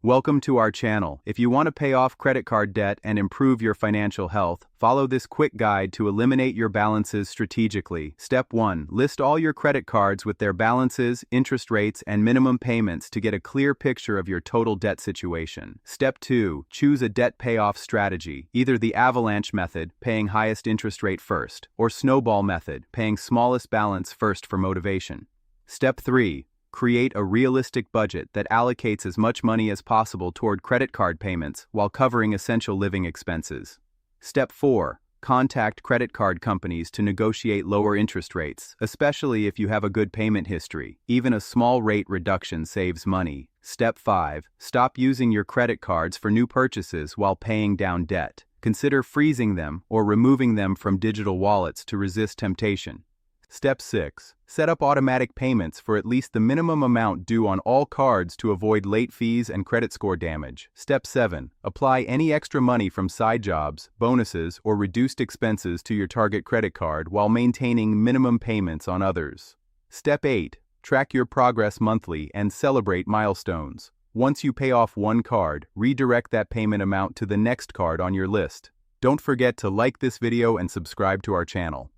Welcome to our channel. If you want to pay off credit card debt and improve your financial health, follow this quick guide to eliminate your balances strategically. Step 1. List all your credit cards with their balances, interest rates, and minimum payments to get a clear picture of your total debt situation. Step 2. Choose a debt payoff strategy, either the avalanche method, paying highest interest rate first, or snowball method, paying smallest balance first for motivation. Step 3. Create a realistic budget that allocates as much money as possible toward credit card payments while covering essential living expenses. Step 4. Contact credit card companies to negotiate lower interest rates, especially if you have a good payment history. Even a small rate reduction saves money. Step 5. Stop using your credit cards for new purchases while paying down debt. Consider freezing them or removing them from digital wallets to resist temptation. Step 6. Set up automatic payments for at least the minimum amount due on all cards to avoid late fees and credit score damage. Step 7. Apply any extra money from side jobs, bonuses, or reduced expenses to your target credit card while maintaining minimum payments on others. Step 8. Track your progress monthly and celebrate milestones. Once you pay off one card, redirect that payment amount to the next card on your list. Don't forget to like this video and subscribe to our channel.